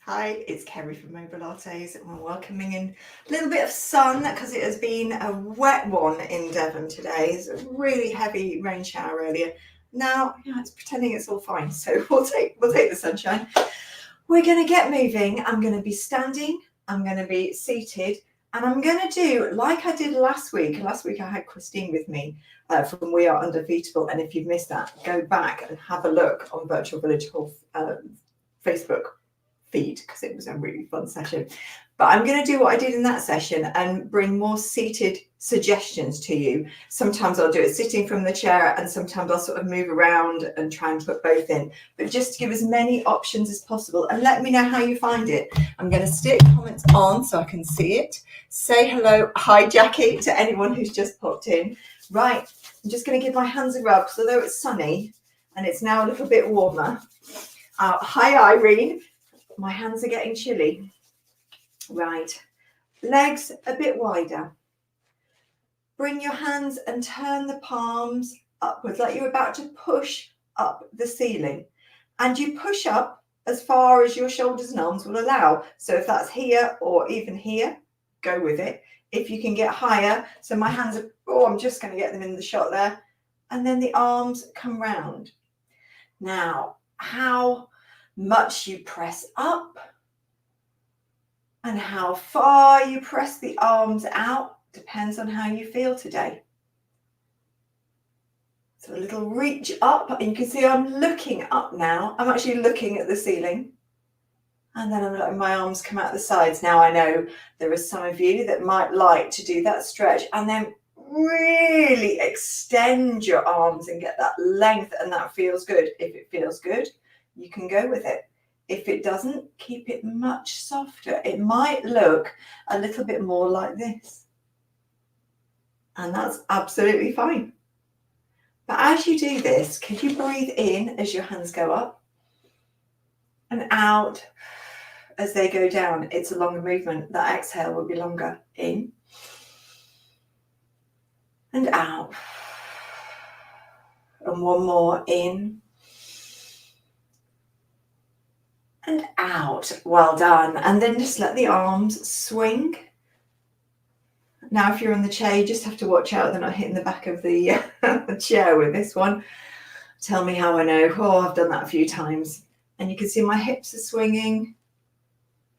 Hi, it's Kerry from Mobilates, and we're welcoming in a little bit of sun because it has been a wet one in Devon today. It's a really heavy rain shower earlier. Now, it's pretending it's all fine, so we'll take the sunshine. We're going to get moving. I'm going to be standing, I'm going to be seated, and I'm going to do like I did last week. Last week I had Christine with me from We Are Undefeatable, and if you've missed that, go back and have a look on Virtual Village Hall Facebook feed because it was a really fun session. But I'm going to do what I did in that session and bring more seated suggestions to you. Sometimes I'll do it sitting from the chair, and sometimes I'll sort of move around and try and put both in, but just to give as many options as possible. And let me know how you find it. I'm going to stick comments on so I can see it. Say hello, hi Jackie, to anyone who's just popped in. Right, I'm just going to give my hands a rub because although it's sunny and it's now a little bit warmer. Hi Irene. My hands are getting chilly. Right, legs a bit wider. Bring your hands and turn the palms upwards like you're about to push up the ceiling. And you push up as far as your shoulders and arms will allow. So if that's here or even here, go with it. If you can get higher, so my hands are, I'm just going to get them in the shot there. And then the arms come round. Now, how much you press up and how far you press the arms out depends on how you feel today. So a little reach up, and you can see I'm looking up now. I'm actually looking at the ceiling, and then I'm letting my arms come out the sides. Now I know there are some of you that might like to do that stretch and then really extend your arms and get that length, and that feels good. If it feels good, you can go with it. If it doesn't, keep it much softer. It might look a little bit more like this, and that's absolutely fine. But as you do this, can you breathe in as your hands go up and out as they go down? It's a longer movement. That exhale will be longer. In and out. And one more. In and out. Well done. And then just let the arms swing. Now, if you're on the chair, you just have to watch out they're not hitting the back of the chair with this one. Tell me how I know. I've done that a few times. And you can see my hips are swinging.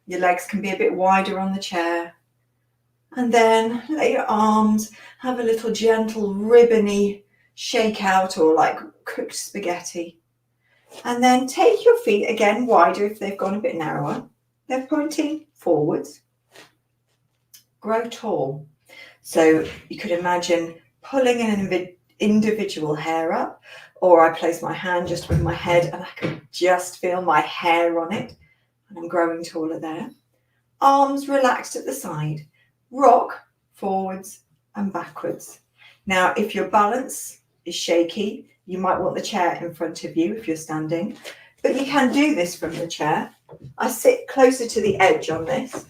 Your legs can be a bit wider on the chair. And then let your arms have a little gentle ribbony shake out, or like cooked spaghetti. And then take your feet again wider if they've gone a bit narrower. They're pointing forwards. Grow tall. So you could imagine pulling an individual hair up, or I place my hand just with my head and I can just feel my hair on it, and I'm growing taller there. Arms relaxed at the side. Rock forwards and backwards. Now, if your balance is shaky, you might want the chair in front of you if you're standing, but you can do this from the chair. I sit closer to the edge on this.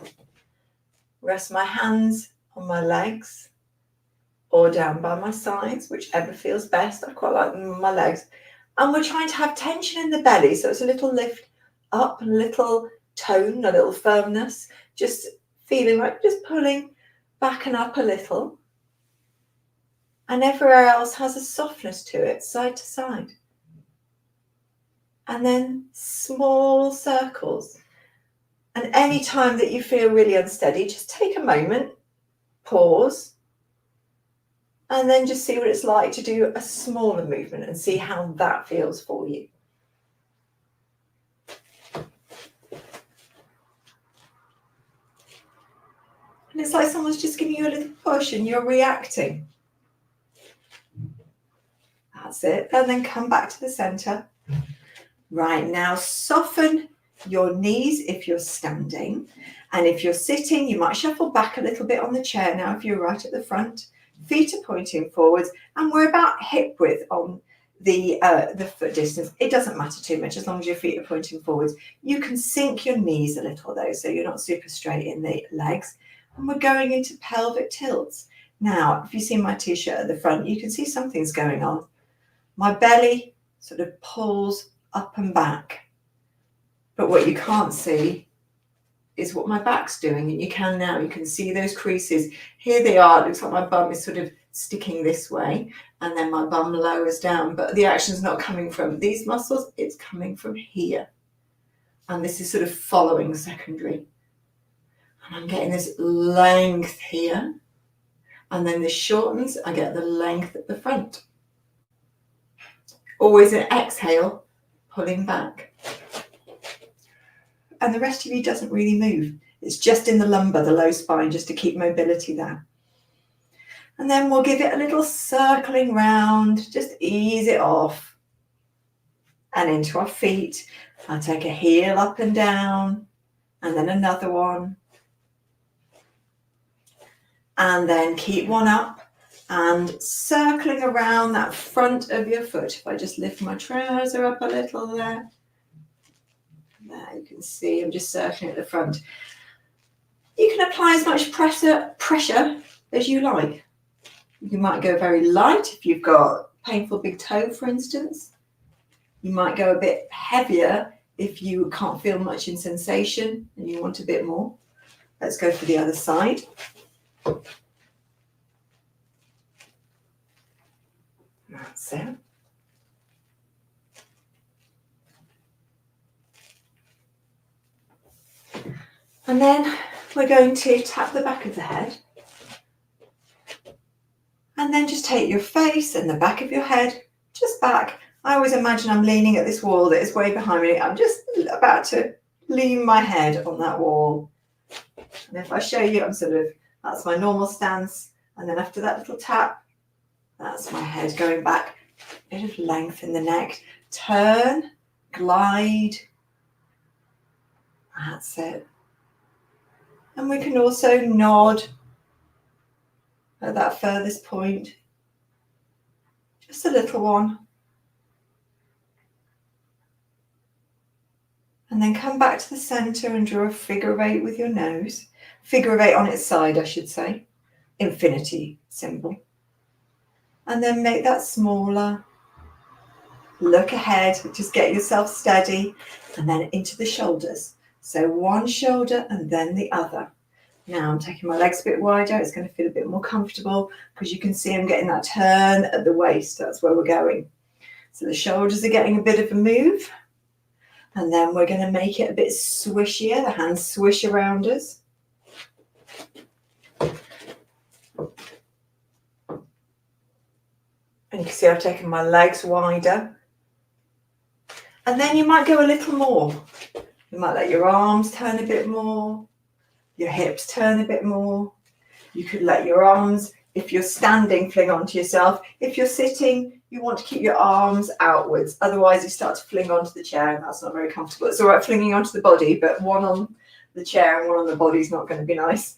Rest my hands on my legs or down by my sides, whichever feels best. I quite like them on my legs. And we're trying to have tension in the belly, so it's a little lift up, a little tone, a little firmness, just feeling like just pulling back and up a little. And everywhere else has a softness to it, side to side. And then small circles. And any time that you feel really unsteady, just take a moment, pause, and then just see what it's like to do a smaller movement and see how that feels for you. And it's like someone's just giving you a little push and you're reacting. That's it. And then come back to the center. Right, now soften your knees if you're standing. And if you're sitting, you might shuffle back a little bit on the chair now if you're right at the front. Feet are pointing forwards, and we're about hip width on the foot distance. It doesn't matter too much as long as your feet are pointing forwards. You can sink your knees a little though, so you're not super straight in the legs. And we're going into pelvic tilts. Now, if you see my t-shirt at the front, you can see something's going on. My belly sort of pulls up and back. But what you can't see is what my back's doing, and you can see those creases. Here they are. It looks like my bum is sort of sticking this way, and then my bum lowers down, but the action's not coming from these muscles, it's coming from here. And this is sort of following secondary. And I'm getting this length here, and then this shortens, I get the length at the front. Always an exhale, pulling back. And the rest of you doesn't really move. It's just in the lumbar, the low spine, just to keep mobility there. And then we'll give it a little circling round, just ease it off. And into our feet. I'll take a heel up and down, and then another one. And then keep one up and circling around that front of your foot. If I just lift my trouser up a little there. There, you can see I'm just circling at the front. You can apply as much pressure as you like. You might go very light if you've got painful big toe, for instance. You might go a bit heavier if you can't feel much in sensation and you want a bit more. Let's go for the other side. That's it. And then we're going to tap the back of the head. And then just take your face and the back of your head just back. I always imagine I'm leaning at this wall that is way behind me. I'm just about to lean my head on that wall. And if I show you, that's my normal stance. And then after that little tap, that's my head going back. A bit of length in the neck. Turn, glide. That's it. And we can also nod at that furthest point. Just a little one. And then come back to the center and draw a figure of 8 with your nose. Figure of 8 on its side, I should say. Infinity symbol. And then make that smaller. Look ahead, just get yourself steady. And then into the shoulders. So one shoulder and then the other. Now I'm taking my legs a bit wider. It's going to feel a bit more comfortable because you can see I'm getting that turn at the waist. That's where we're going. So the shoulders are getting a bit of a move. And then we're going to make it a bit swishier. The hands swish around us. And you can see I've taken my legs wider. And then you might go a little more. You might let your arms turn a bit more, your hips turn a bit more. You could let your arms, if you're standing, fling onto yourself. If you're sitting, you want to keep your arms outwards. Otherwise, you start to fling onto the chair, and that's not very comfortable. It's all right flinging onto the body, but one on the chair and one on the body is not going to be nice.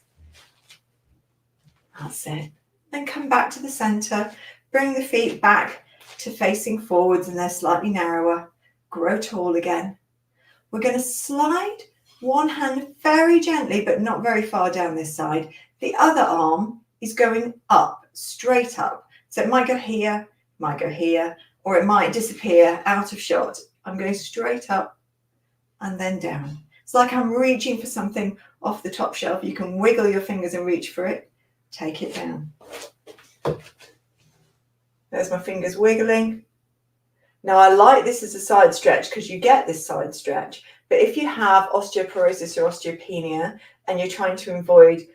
That's it. Then come back to the center. Bring the feet back to facing forwards, and they're slightly narrower. Grow tall again. We're going to slide one hand very gently, but not very far down this side. The other arm is going up, straight up. So it might go here, or it might disappear out of shot. I'm going straight up and then down. It's like I'm reaching for something off the top shelf. You can wiggle your fingers and reach for it. Take it down. There's my fingers wiggling. Now I like this as a side stretch because you get this side stretch. But if you have osteoporosis or osteopenia and you're trying to avoid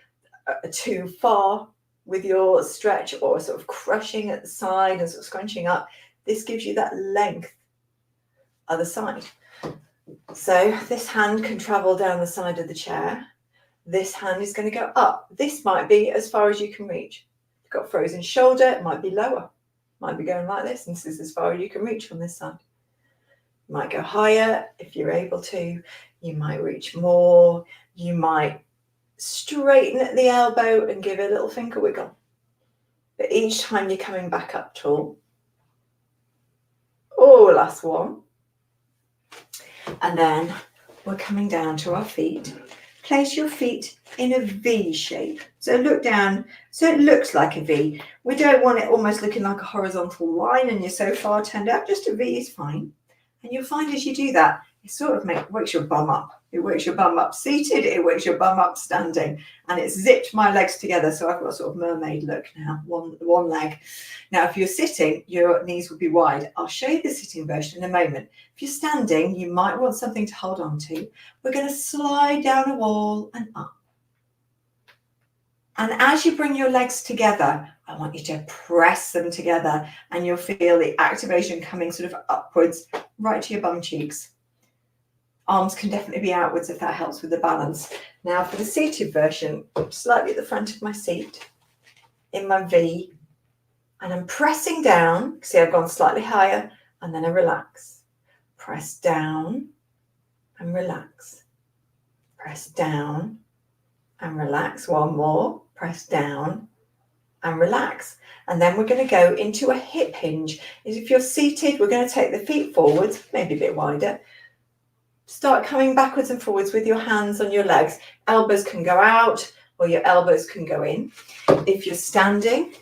too far with your stretch or sort of crushing at the side and sort of scrunching up, this gives you that length other side. So this hand can travel down the side of the chair. This hand is going to go up. This might be as far as you can reach. If you've got frozen shoulder, it might be lower. Might be going like this, and this is as far as you can reach from this side. You might go higher if you're able to. You might reach more. You might straighten at the elbow and give it a little finger wiggle. But each time you're coming back up tall. Oh, last one. And then we're coming down to our feet. Place your feet in a V shape. So look down, so it looks like a V. We don't want it almost looking like a horizontal line and you're so far turned out. Just a V is fine. And you'll find as you do that, it sort of wakes your bum up. It wakes your bum up seated, it wakes your bum up standing, and it's zipped my legs together. So I've got a sort of mermaid look now, one leg. Now, if you're sitting, your knees will be wide. I'll show you the sitting version in a moment. If you're standing, you might want something to hold on to. We're going to slide down a wall and up. And as you bring your legs together, I want you to press them together, and you'll feel the activation coming sort of upwards right to your bum cheeks. Arms can definitely be outwards if that helps with the balance. Now for the seated version, slightly at the front of my seat, in my V, and I'm pressing down. See, I've gone slightly higher, and then I relax. Press down and relax. Press down and relax. One more. Press down and relax. And then we're going to go into a hip hinge. If you're seated, we're going to take the feet forwards, maybe a bit wider. Start coming backwards and forwards with your hands on your legs. Elbows can go out or your elbows can go in. If you're standing,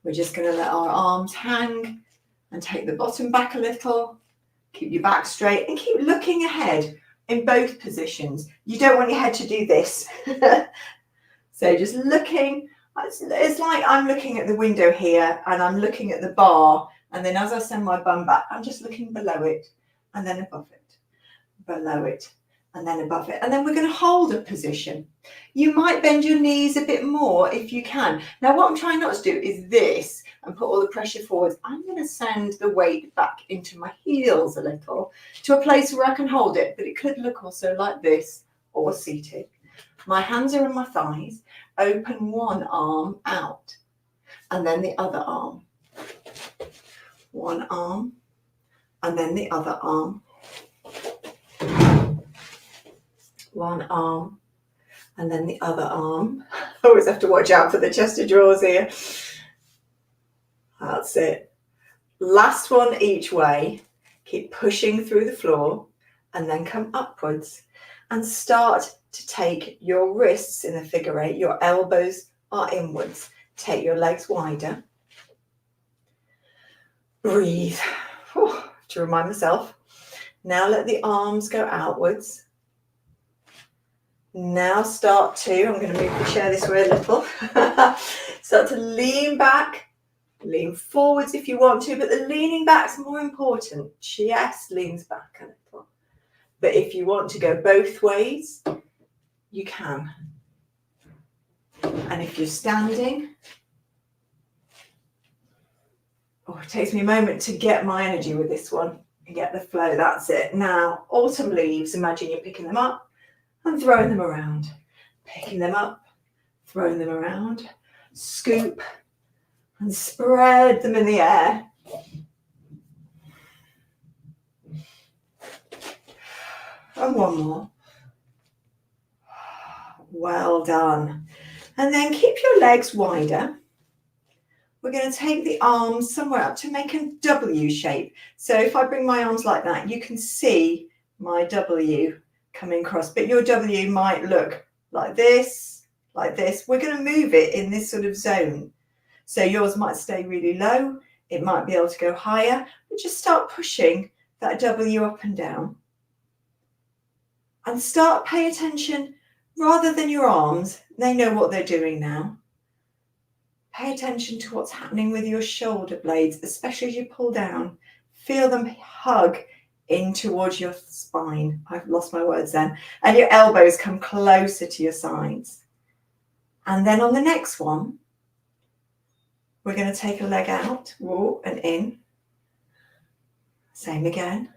we're just going to let our arms hang and take the bottom back a little. Keep your back straight and keep looking ahead in both positions. You don't want your head to do this. So just looking, it's like I'm looking at the window here and I'm looking at the bar, and then as I send my bum back, I'm just looking below it and then above it, below it and then above it. And then we're going to hold a position. You might bend your knees a bit more if you can. Now what I'm trying not to do is this and put all the pressure forwards. I'm going to send the weight back into my heels a little to a place where I can hold it, but it could look also like this or seated. My hands are on my thighs. Open one arm out and then the other arm. One arm and then the other arm. One arm and then the other arm. I always have to watch out for the chest of drawers here. That's it. Last one each way. Keep pushing through the floor and then come upwards and start to take your wrists in a figure eight. Your elbows are inwards. Take your legs wider. Breathe. To remind myself. Now let the arms go outwards. Now start to, I'm going to move the chair this way a little. Start to lean back. Lean forwards if you want to, but the leaning back is more important. Chest leans back a little. But if you want to go both ways, you can. And if you're standing, it takes me a moment to get my energy with this one and get the flow. That's it. Now, autumn leaves, imagine you're picking them up and throwing them around. Picking them up, throwing them around, scoop and spread them in the air. And one more. Well done. And then keep your legs wider. We're going to take the arms somewhere up to make a W shape. So if I bring my arms like that, you can see my W coming across, but your W might look like this, like this. We're going to move it in this sort of zone. So yours might stay really low. It might be able to go higher, but just start pushing that W up and down. And start pay attention rather than your arms. They know what they're doing now. Pay attention to what's happening with your shoulder blades, especially as you pull down. Feel them hug in towards your spine. I've lost my words then. And your elbows come closer to your sides. And then on the next one, we're going to take a leg out, whoa, and in. Same again.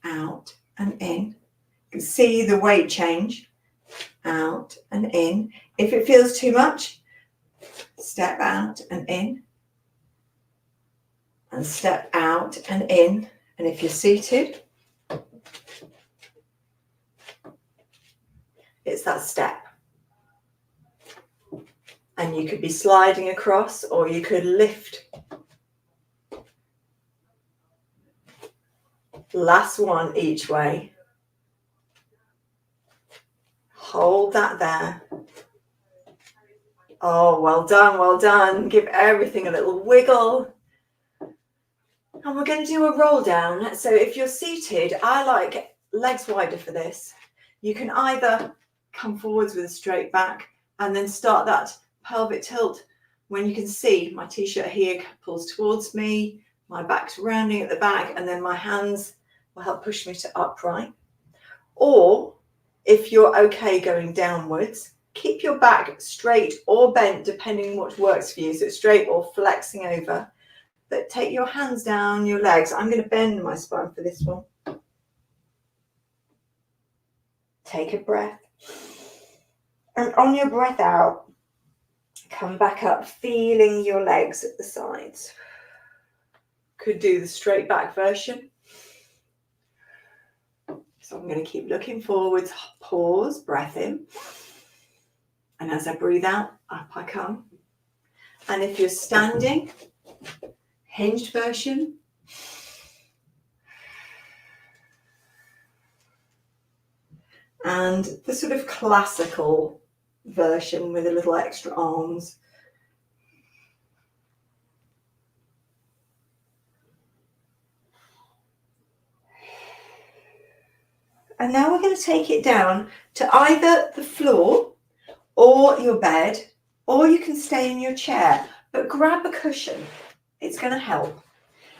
Out and in. You can see the weight change. Out and in. If it feels too much, step out and in. And step out and in. And if you're seated, it's that step. And you could be sliding across or you could lift. Last one each way. Hold that there. Oh, well done, well done. Give everything a little wiggle. And we're going to do a roll down. So if you're seated, I like legs wider for this. You can either come forwards with a straight back and then start that pelvic tilt when you can see my t-shirt here pulls towards me, my back's rounding at the back, and then my hands will help push me to upright. Or if you're okay going downwards, keep your back straight or bent depending on what works for you. So straight or flexing over. But take your hands down your legs. I'm going to bend my spine for this one. Take a breath. And on your breath out, come back up, feeling your legs at the sides. Could do the straight back version. So I'm going to keep looking forwards, pause, breath in. And as I breathe out, up I come. And if you're standing, hinged version. And the sort of classical version with a little extra arms. And now we're going to take it down to either the floor or your bed, or you can stay in your chair, but grab a cushion. It's going to help.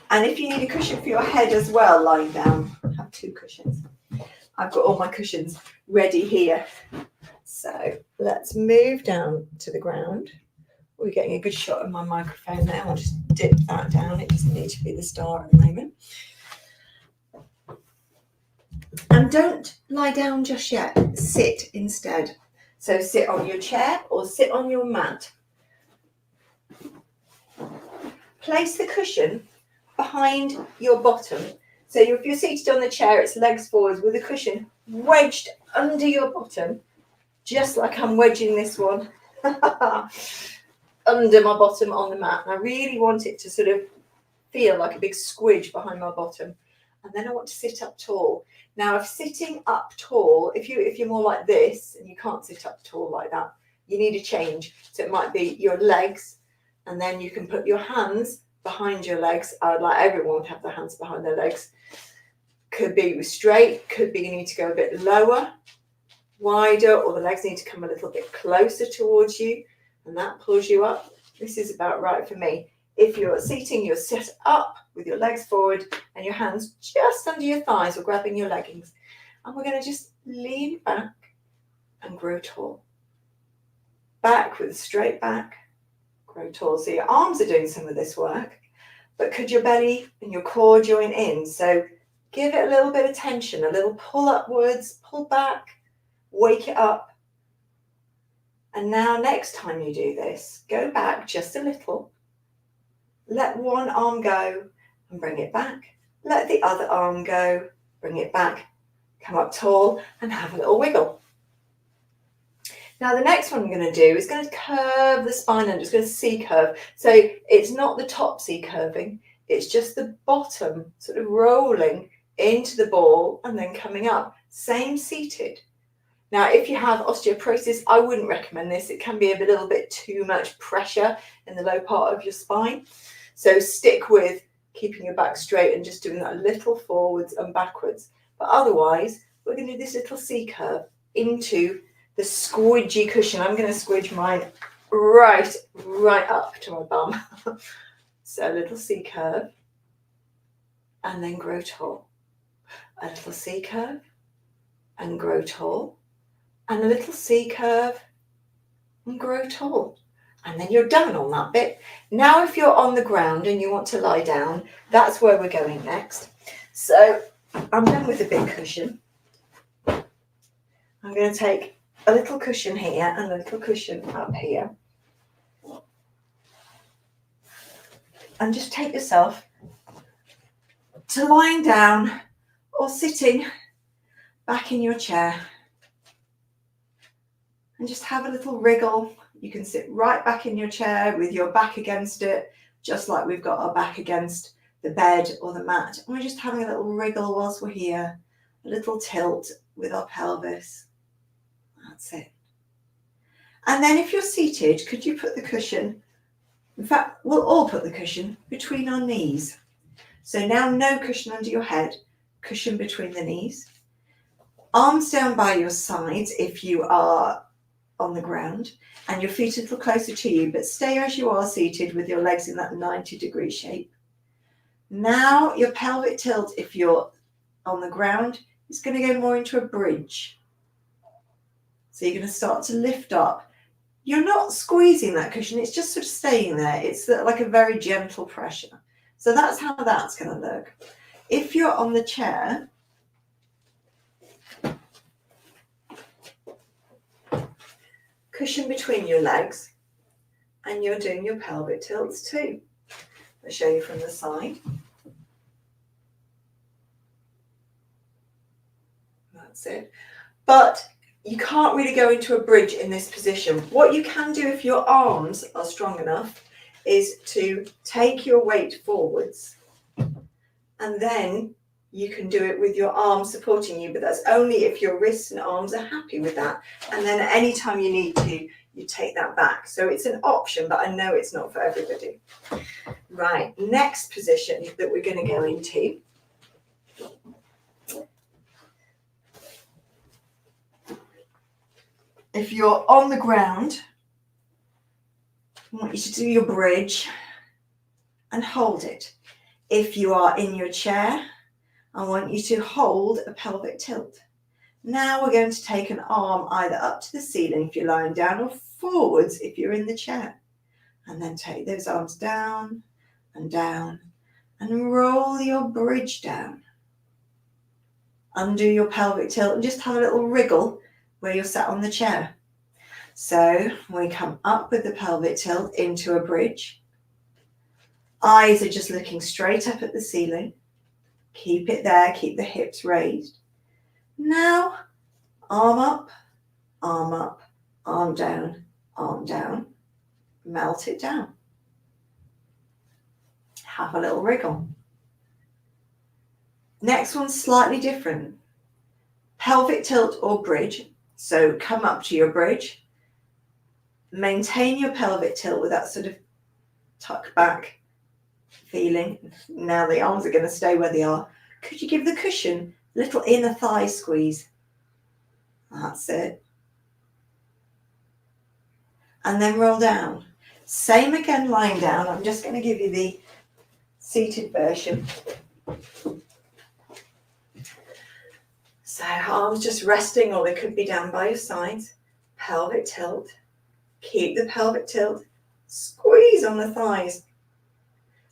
And if you need a cushion for your head as well, lying down, have 2 cushions. I've got all my cushions ready here. So let's move down to the ground. We're getting a good shot of my microphone there. I'll just dip that down. It doesn't need to be the star at the moment. And don't lie down just yet. Sit instead. So sit on your chair or sit on your mat. Place the cushion behind your bottom. So if you're seated on the chair, it's legs forwards with the cushion wedged under your bottom, just like I'm wedging this one under my bottom on the mat. And I really want it to sort of feel like a big squidge behind my bottom. And then I want to sit up tall. Now, if sitting up tall, if you're more like this and you can't sit up tall like that, you need a change. So it might be your legs, and then you can put your hands behind your legs. I would like everyone to have their hands behind their legs. Could be straight, could be you need to go a bit lower, wider, or the legs need to come a little bit closer towards you, and that pulls you up. This is about right for me. If you're seating, you're set up with your legs forward and your hands just under your thighs or grabbing your leggings. And we're going to just lean back and grow tall. Back with a straight back, grow tall. So your arms are doing some of this work, but could your belly and your core join in? So give it a little bit of tension, a little pull upwards, pull back, wake it up. And now next time you do this, go back just a little. Let one arm go and bring it back. Let the other arm go, bring it back. Come up tall and have a little wiggle. Now the next one I'm going to do is going to curve the spine under. It's going to C curve. So it's not the top C curving. It's just the bottom sort of rolling into the ball and then coming up. Same seated. Now, if you have osteoporosis, I wouldn't recommend this. It can be a little bit too much pressure in the low part of your spine. So stick with keeping your back straight and just doing that little forwards and backwards. But otherwise, we're going to do this little C curve into the squidgy cushion. I'm going to squidge mine right up to my bum. So a little C curve and then grow tall. A little C curve and grow tall. And a little C curve and grow tall. And then you're done on that bit. Now, if you're on the ground and you want to lie down, that's where we're going next. So I'm done with the big cushion. I'm going to take a little cushion here and a little cushion up here. And just take yourself to lying down or sitting back in your chair. And just have a little wriggle. You can sit right back in your chair with your back against it, just like we've got our back against the bed or the mat. And we're just having a little wriggle whilst we're here, a little tilt with our pelvis. That's it. And then if you're seated, could you put the cushion, in fact, we'll all put the cushion between our knees. So now no cushion under your head, cushion between the knees. Arms down by your sides if you are on the ground, and your feet a little closer to you, but stay as you are seated with your legs in that 90-degree shape. Now your pelvic tilt, if you're on the ground, is going to go more into a bridge. So you're going to start to lift up. You're not squeezing that cushion, it's just sort of staying there. It's like a very gentle pressure. So that's how that's going to look. If you're on the chair, cushion between your legs, and you're doing your pelvic tilts too. I'll show you from the side. That's it. But you can't really go into a bridge in this position. What you can do if your arms are strong enough is to take your weight forwards, and then you can do it with your arms supporting you, but that's only if your wrists and arms are happy with that. And then anytime you need to, you take that back. So it's an option, but I know it's not for everybody. Right, next position that we're going to go into. If you're on the ground, I want you to do your bridge and hold it. If you are in your chair, I want you to hold a pelvic tilt. Now we're going to take an arm either up to the ceiling if you're lying down, or forwards if you're in the chair. And then take those arms down and roll your bridge down. Undo your pelvic tilt and just have a little wriggle where you're sat on the chair. So we come up with the pelvic tilt into a bridge. Eyes are just looking straight up at the ceiling. Keep it there, keep the hips raised. Now, arm up, arm down, melt it down. Have a little wriggle. Next one's slightly different. Pelvic tilt or bridge. So come up to your bridge. Maintain your pelvic tilt with that sort of tuck back feeling. Now the arms are going to stay where they are. Could you give the cushion a little inner thigh squeeze? That's it. And then roll down. Same again lying down. I'm just going to give you the seated version. So arms just resting, or they could be down by your sides. Pelvic tilt. Keep the pelvic tilt. Squeeze on the thighs.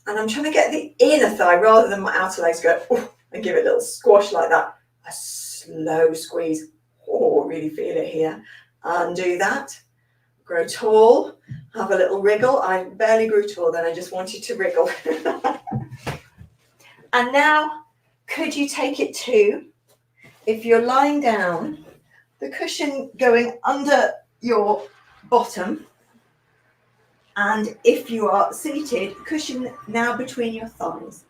And I'm trying to get the inner thigh rather than my outer legs go, oh, and give it a little squash like that. A slow squeeze. Oh, really feel it here. Undo that. Grow tall. Have a little wriggle. I barely grew tall then. I just wanted to wriggle. And now, could you take it to, if you're lying down, the cushion going under your bottom, and if you are seated, cushion now between your thighs.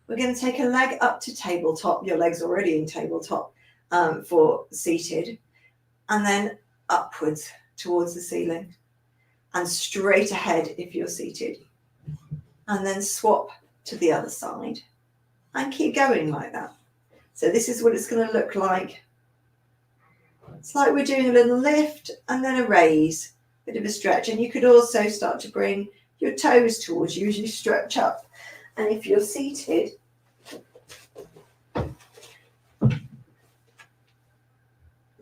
We're going to take a leg up to tabletop. Your leg's already in tabletop for seated, and then upwards towards the ceiling, and straight ahead if you're seated, and then swap to the other side, and keep going like that. So this is what it's going to look like. It's like we're doing a little lift and then a raise, bit of a stretch. And you could also start to bring your toes towards you as you stretch up. And if you're seated,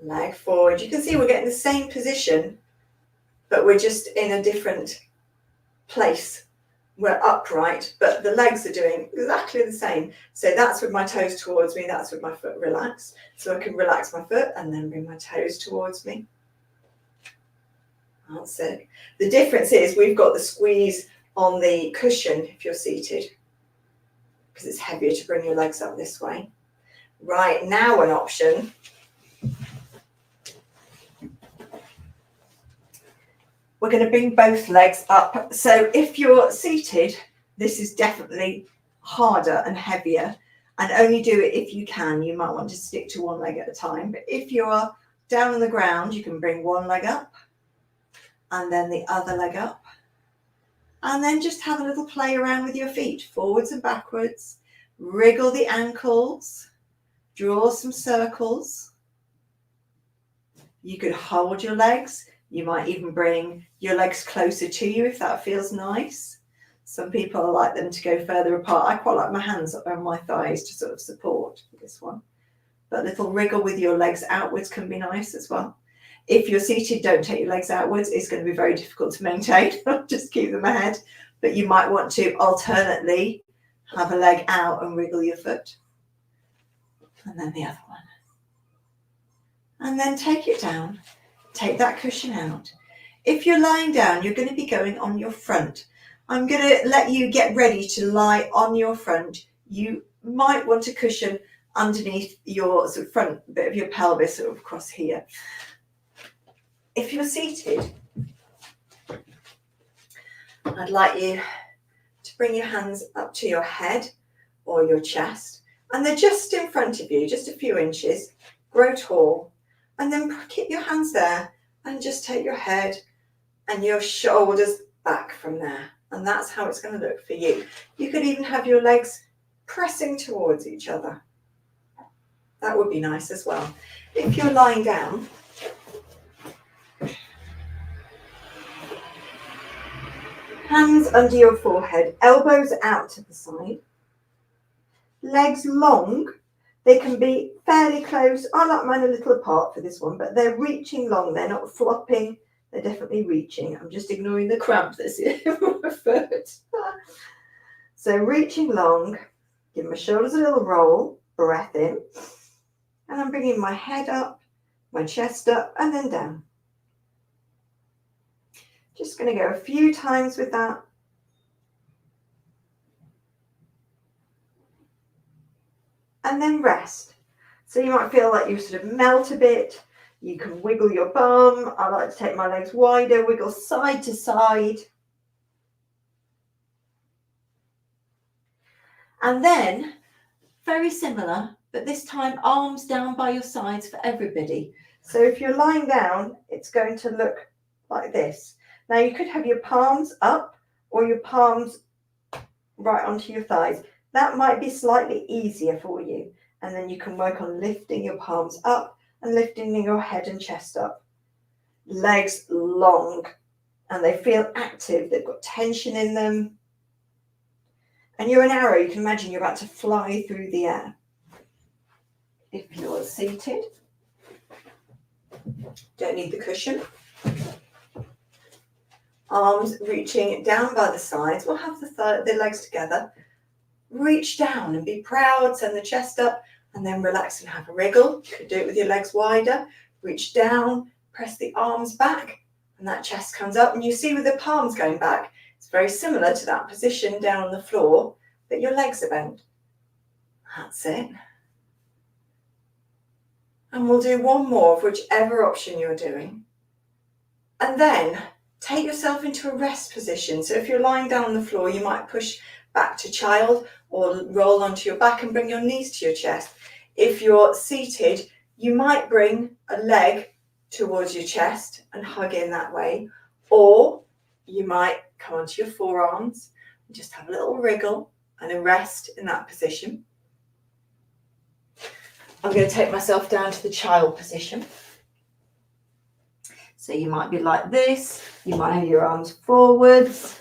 leg forward. You can see we're getting the same position, but we're just in a different place. We're upright, but the legs are doing exactly the same. So that's with my toes towards me, that's with my foot relaxed. So I can relax my foot and then bring my toes towards me. That's it. The difference is we've got the squeeze on the cushion if you're seated, because it's heavier to bring your legs up this way. Right, now an option. We're going to bring both legs up. So if you're seated, this is definitely harder and heavier, and only do it if you can. You might want to stick to one leg at a time. But if you're down on the ground, you can bring one leg up and then the other leg up And then just have a little play around with your feet, forwards and backwards. Wriggle the ankles, draw some circles. You could hold your legs. You might even bring your legs closer to you if that feels nice. Some people like them to go further apart. I quite like my hands up on my thighs to sort of support this one. But a little wriggle with your legs outwards can be nice as well. If you're seated, don't take your legs outwards. It's going to be very difficult to maintain. Just keep them ahead. But you might want to alternately have a leg out and wriggle your foot. And then the other one. And then take it down. Take that cushion out. If you're lying down, you're going to be going on your front. I'm going to let you get ready to lie on your front. You might want a cushion underneath your sort of front bit of your pelvis, sort of across here. If you're seated, I'd like you to bring your hands up to your head or your chest, and they're just in front of you, just a few inches. Grow tall, and then keep your hands there and just take your head and your shoulders back from there, and that's how it's going to look for you. You could even have your legs pressing towards each other. That would be nice as well. If you're lying down, hands under your forehead, elbows out to the side, legs long. They can be fairly close. I like mine a little apart for this one, but they're reaching long. They're not flopping. They're definitely reaching. I'm just ignoring the cramp that's in my foot. So reaching long, give my shoulders a little roll, breath in, and I'm bringing my head up, my chest up, and then down. Just going to go a few times with that. And then rest. So you might feel like you sort of melt a bit. You can wiggle your bum. I like to take my legs wider, wiggle side to side. And then, very similar, but this time arms down by your sides for everybody. So if you're lying down, it's going to look like this. Now you could have your palms up or your palms right onto your thighs. That might be slightly easier for you. And then you can work on lifting your palms up and lifting your head and chest up. Legs long, and they feel active. They've got tension in them. And you're an arrow. You can imagine you're about to fly through the air. If you're seated, don't need the cushion. Arms reaching down by the sides. We'll have the legs together. Reach down and be proud. Send the chest up and then relax and have a wriggle. You could do it with your legs wider. Reach down, press the arms back, and that chest comes up. And you see with the palms going back, it's very similar to that position down on the floor, but your legs are bent. That's it. And we'll do one more of whichever option you're doing. And then take yourself into a rest position. So if you're lying down on the floor, you might push back to child or roll onto your back and bring your knees to your chest. If you're seated, you might bring a leg towards your chest and hug in that way. Or you might come onto your forearms and just have a little wriggle and a rest in that position. I'm going to take myself down to the child position. So you might be like this. You might have your arms forwards.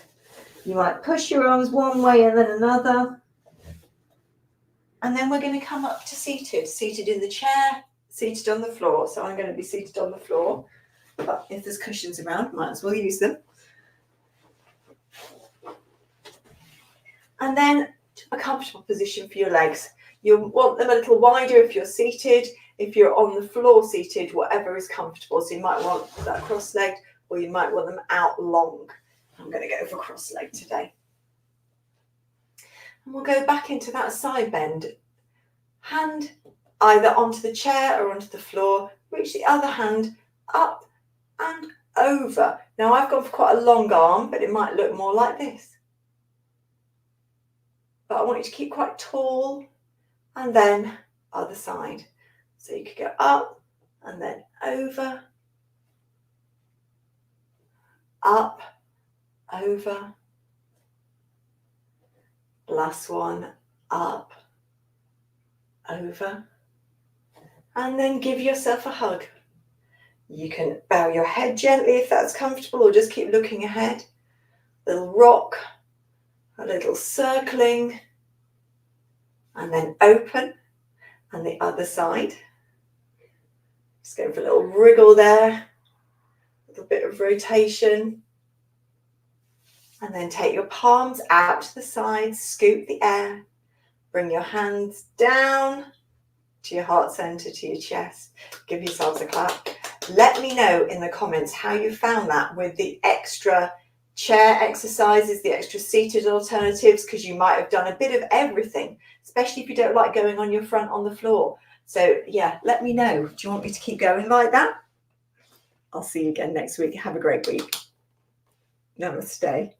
You might push your arms one way and then another. And then we're going to come up to seated in the chair, seated on the floor. So I'm going to be seated on the floor. But if there's cushions around, might as well use them. And then a comfortable position for your legs. You want them a little wider if you're seated. If you're on the floor seated, whatever is comfortable. So you might want that cross-legged or you might want them out long. I'm going to go for cross-legged today. And we'll go back into that side bend. Hand either onto the chair or onto the floor. Reach the other hand up and over. Now I've gone for quite a long arm, but it might look more like this. But I want you to keep quite tall, and then other side. So you could go up and then over, up, over, Last one, up, over, and then give yourself a hug. You can bow your head gently if that's comfortable, or just keep looking ahead. Little rock, a little circling, and then open, and the other side. Just going for a little wriggle there, a little bit of rotation. And then take your palms out to the sides, scoop the air, bring your hands down to your heart center, to your chest. Give yourselves a clap. Let me know in the comments how you found that with the extra chair exercises, the extra seated alternatives, because you might have done a bit of everything, especially if you don't like going on your front on the floor. So yeah, let me know. Do you want me to keep going like that? I'll see you again next week. Have a great week. Namaste.